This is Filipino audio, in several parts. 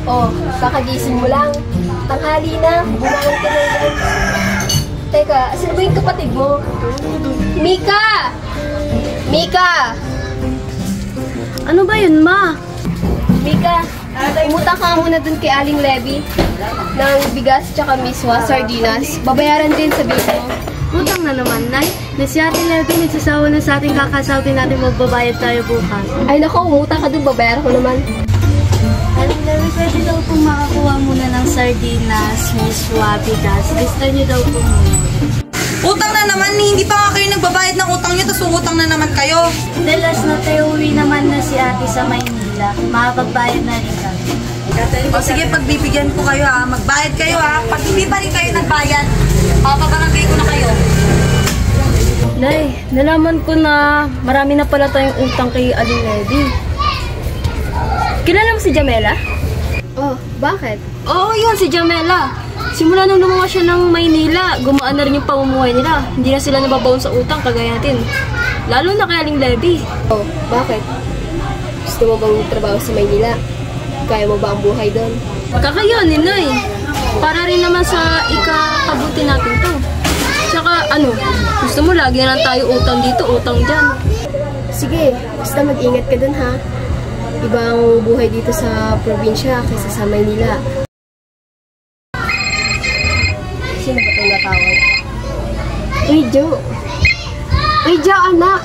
Oh, kakagising mo lang. Tanghali na, bumangon ka na yan. Teka, sino ba yung kapatid mo? Mika! Mika! Ano ba yun, ma? Mika, umutang ka muna dun kay Aling Levy ng bigas tsaka miswa, sardinas. Babayaran din sa bill mo. Utang na naman, Nay. Na si Ate Levy nagsasawa na sa ating kakasawin natin magbabayad tayo bukas. Ay nako, umutang ka dun, babayaran ko naman. Ate Levy, pwede daw pong makakuha muna ng sardinas, miswa, bigas. Gusto niyo daw po muna. Utang na naman, hindi pa nga kayo nagbabayad ng utang nyo, tapos utang na naman kayo. Dalas na tayo, uwi naman na si Ate sa Maynila. Makapagbayad na rin kami. O sige, pagbibigyan ko kayo ha, magbayad kayo ha. Pag hindi pa rin kayo nagbayad, papabarangay ko na kayo. Nay, nalaman ko na marami na pala tayong utang kay Aling Levy. Kilala mo si Jamela? Oh, bakit? Oo, yun, si Jamela. Simula nung lumuwas siya ng Maynila, gumaan na rin yung pamumuhay nila. Hindi na sila nababaon sa utang kagaya natin. Lalo na kay Aling Levy. Oh, bakit? Gusto mo bang trabaho sa Maynila? Kaya mo ba ang buhay doon? Kakayanin, Nay. Para rin naman sa ikakabuti natin to. Tsaka, gusto mo lagi na lang tayo utang dito, utang dyan. Sige, basta mag-ingat ka doon ha. Ibang buhay dito sa probinsya kaysa sa Maynila. Sino ba itong natawag? Uy, Jo. Uy, Jo, anak.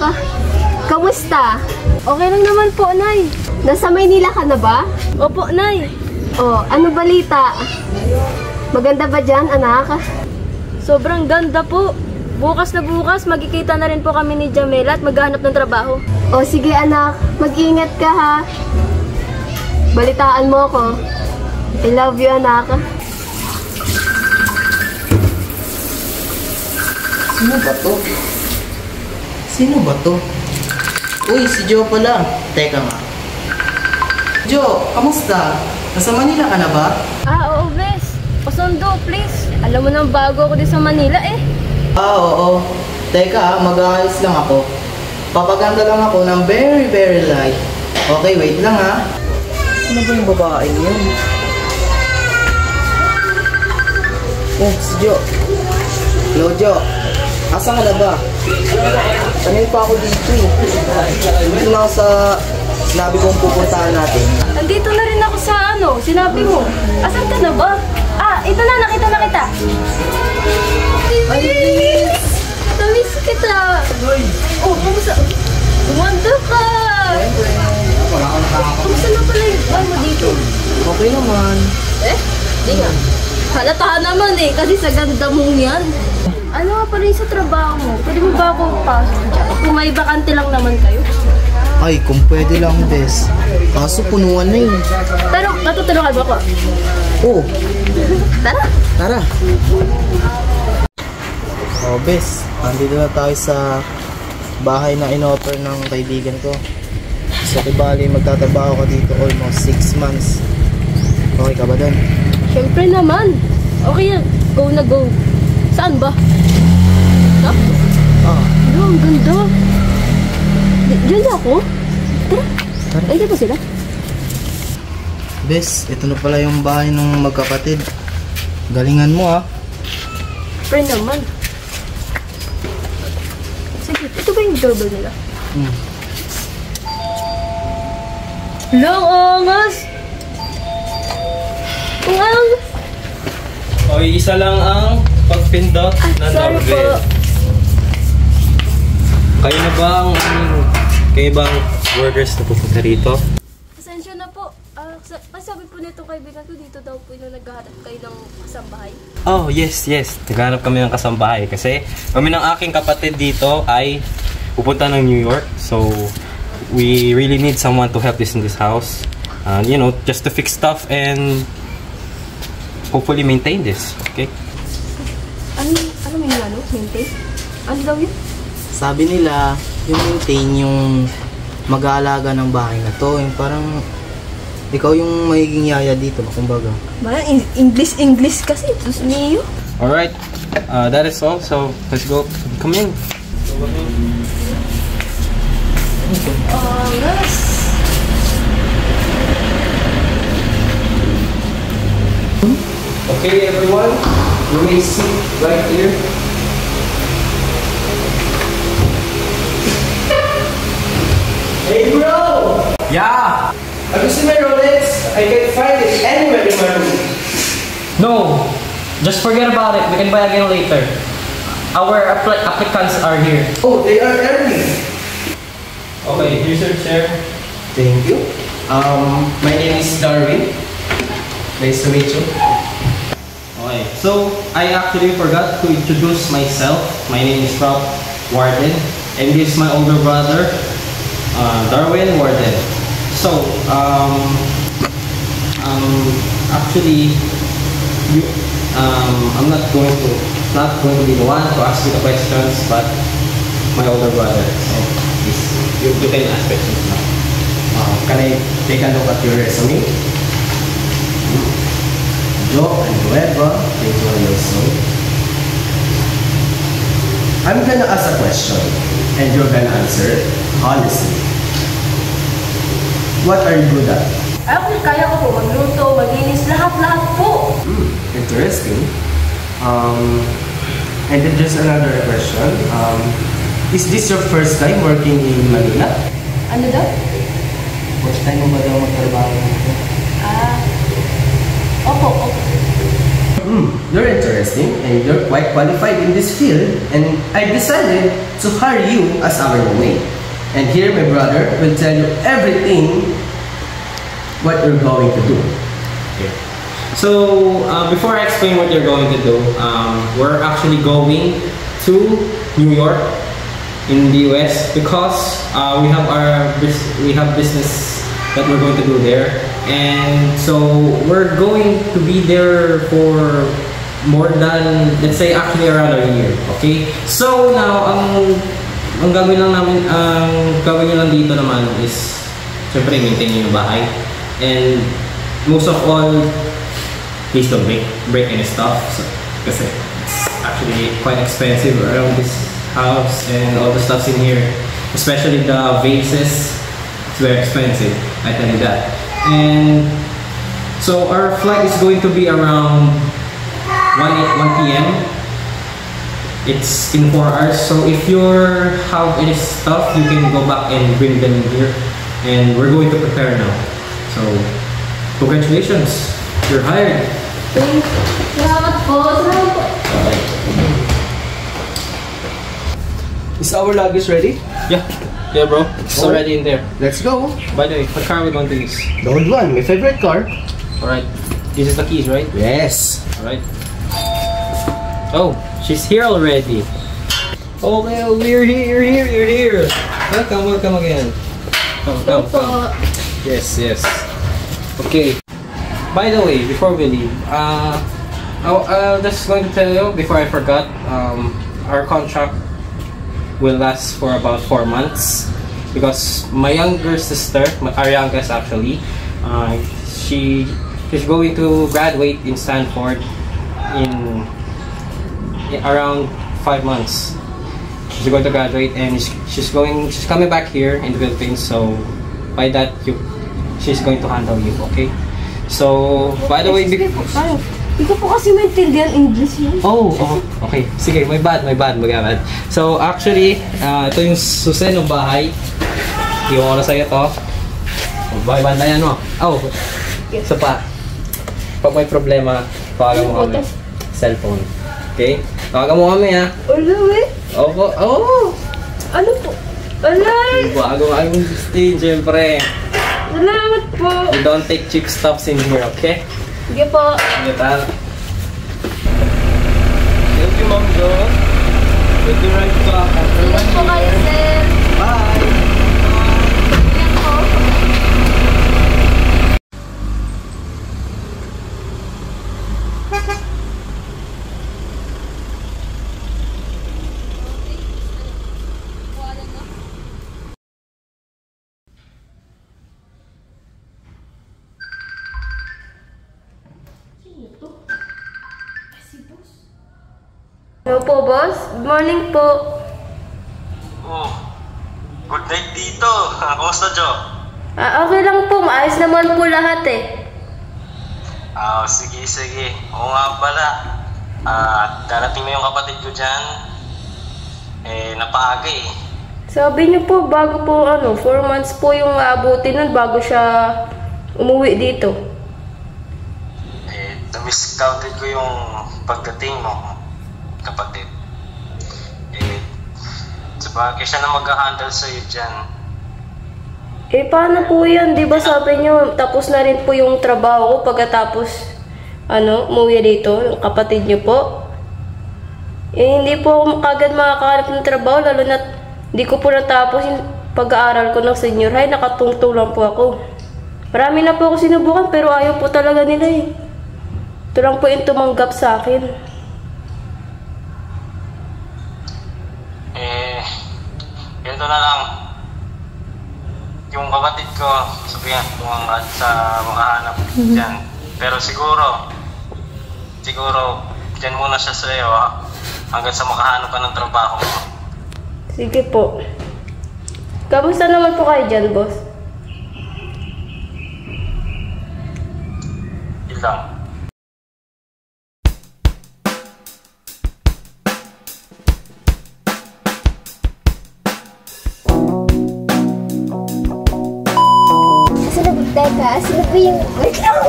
Kamusta? Okay lang naman po, Nay. Nasa Maynila ka na ba? Opo, Nay. Oh, ano balita? Maganda ba dyan, anak? Sobrang ganda po. Bukas na bukas, magkikita na rin po kami ni Jamela at maghahanap ng trabaho. Oh, sige anak. Mag-ingat ka ha. Balitaan mo ako. I love you, anak. Sino ba to? Sino ba to? Uy, si Joe pala. Teka nga. Joe, kamusta? Nasa Manila ka na ba? Oo, Bes. Pasundo, please. Alam mo nang bago ako din sa Manila eh. Oo. Teka, mag-aayos lang ako. Papaganda lang ako ng very, very light. Okay, wait lang ha. Ano ba yung babaeng yun? Oh, si Joe. Hello, Joe. Asa ka na ba? Kanil pa ako dito eh. Dito na ako sa sinabi kong pupuntahan natin. Andito na rin ako sa sinabi mo. Asan ka na ba? Ito na, nakita na kita. Ay, please. Namiss kita. Oh, kamusta? Gumanda ka. Kamusta na pala yung buhay mo dito? Okay naman. Di nga. Halata naman eh, kasi sa ganda mong yan. Ano nga pala yung sa trabaho mo? Pwede mo ba ako pasok dyan? Kung may bakante lang naman kayo. Ay, kung pwede lang, Bes. Kaso punuan na yun. Pero natutulungan mo ako. Oo. Tara. Tara. Oh, Bes. Nandito na tayo sa bahay na in-offer ng kaibigan ko. So, bali magtatrabaho ka dito almost 6 months. Okay ka ba doon? Siyempre naman. Okay yan. Go na go. Saan ba? Ang ganda. Diyan na ako. Tara. Ay, di ba sila? Bes, ito na pala yung bahay ng magkapatid. Galingan mo ah. Friend naman. Sige, ito ba yung doorbell nila? Long angas! Ang angas! Okay, isa lang ang pagpindot ng sorry doorbell. po. Kayo bang workers na pupunta rito? Pasensya na po. Kasi sabi po nito kaibigan ko dito daw po yung naghahanap kayo ng kasambahay. Oh, yes. Naghanap kami ng kasambahay kasi kami ng aking kapatid dito ay pupunta ng New York. So, we really need someone to help us in this house. Just to fix stuff and hopefully maintain this. Okay? Ano may maintain? Ano daw yun? Sabi nila, yung maintain yung mag-aalaga ng bahay na to. Yung parang ikaw yung magiging yaya dito, kumbaga. Parang English kasi. Diyos niyo. Alright. That is all. So, let's go. Come in. Yes. Okay, everyone, you may sit right here. Hey bro! Yeah! Have you seen my Rolex? I can't find it anywhere in my room. No, just forget about it. We can buy again later. Our applicants are here. Oh, they are early. Okay, here's your chair. Thank you. My name is Darwin. Nice to meet you. Okay, so I actually forgot to introduce myself. My name is Rob Warden, and this is my older brother, Darwin Warden. So, actually, I'm not going to be the one to ask you the questions, but my older brother. So, please, you can ask questions now. Can I take a look at your resume? Joe and Nueva, thank you on your resume. I'm gonna ask a question, and you're gonna answer honestly. What are you good at? Ako, kaya ko po magluto, maglinis, lahat-lahat po. Interesting. And then just another question. Is this your first time working in Manila? Ano daw? First time mo ba daw magtrabaho dito? Opo. You're interesting and you're quite qualified in this field, and I decided to hire you as our roommate. And here my brother will tell you everything what you're going to do. Okay. So, before I explain what you're going to do, we're actually going to New York in the US because we have business that we're going to do there, and so we're going to be there for more than, let's say, actually around a year. Okay. So now, ang gagawin nyo lang dito naman is, syempre, maintain yung bahay. And most of all, please don't break any stuff. So, kasi it's actually quite expensive around this house and all the stuff's in here. Especially the vases, it's very expensive, I tell you that. And so our flight is going to be around 1 p.m. It's in 4 hours, so if you have any stuff, you can go back and bring them in here. And we're going to prepare now. So, congratulations! You're hired! Salamat po. Is our luggage ready? Yeah bro, it's already in there. Let's go. By the way, what car are we going to use? The old one, my favorite car. Alright, this is the keys, right? Yes. Alright. Oh, she's here already. Oh, well, we're here. Welcome again. Come. Yes. Okay. By the way, before we leave, I'm just going to tell you, before I forgot, our contract will last for about 4 months because my younger sister, our youngest actually, she's going to graduate in Stanford in around 5 months. She's going to graduate and she's coming back here in the Philippines, so by that she's going to handle you, okay? So, by the way, Hindi ko po kasi maintindihan English yun. Oh, okay. Sige, my bad. So, actually, ito yung susi ng bahay. Iwan ko na sa'yo ito. Bandayan mo. Oh, isa pa. Pag may problema, tawagan mo kami. Cellphone. Okay? Tawagan mo kami, ha? Alay. Opo. Oh! Ano po? Alay. Bago-bagong Christine, syempre. Salamat po. You don't take cheap stuffs in here, okay? Sige po. Sige, tal. Thank you, Ma'am Jo. Good to ride back. Ingat po kayo, sir. Bye! Ingat po. Hello po, boss. Good morning po. Oh, good night dito. Kamusta, Jo? Okay lang po. Maayos naman po lahat eh. Sige, sige. Oo nga pala. Darating na yung kapatid ko dyan. Napaaga eh. Sabi niyo po, bago po 4 months po yung aabutin nun bago siya umuwi dito. Na-miscounted ko yung pagdating mo, kapatid. Sabagay siya na mag-handle sa'yo dyan. Paano po yan? Di ba sabi niyo, tapos na rin po yung trabaho ko pagkatapos, umuwi dito, yung kapatid niyo po? Hindi po ako kagad makakahanap ng trabaho, lalo na di ko po natapos yung pag-aaral ko ng senior high, nakatungtong lang po ako. Marami na po ako sinubukan, pero ayaw po talaga nila eh. Ito lang po yung tumanggap sa akin. Ganito na lang. Yung kapatid ko, sabihan tumangat sa makahanap dyan. Pero siguro, dyan muna siya sa'yo hanggang sa makahanap ka ng trabaho mo. Sige po. Kamusta naman po kayo dyan, boss? Yun lang. Teka, sino ba yung... Wait lang!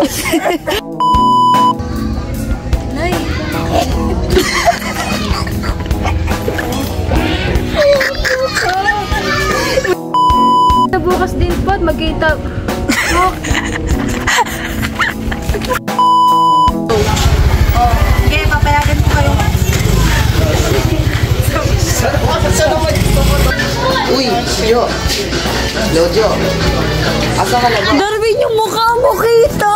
Nay. Bukas din po at magkita. Sige, papayagan ko kayo. Uy, Jo. Lojo. Asa ka na ba? Darwin, yung mukha mo kita!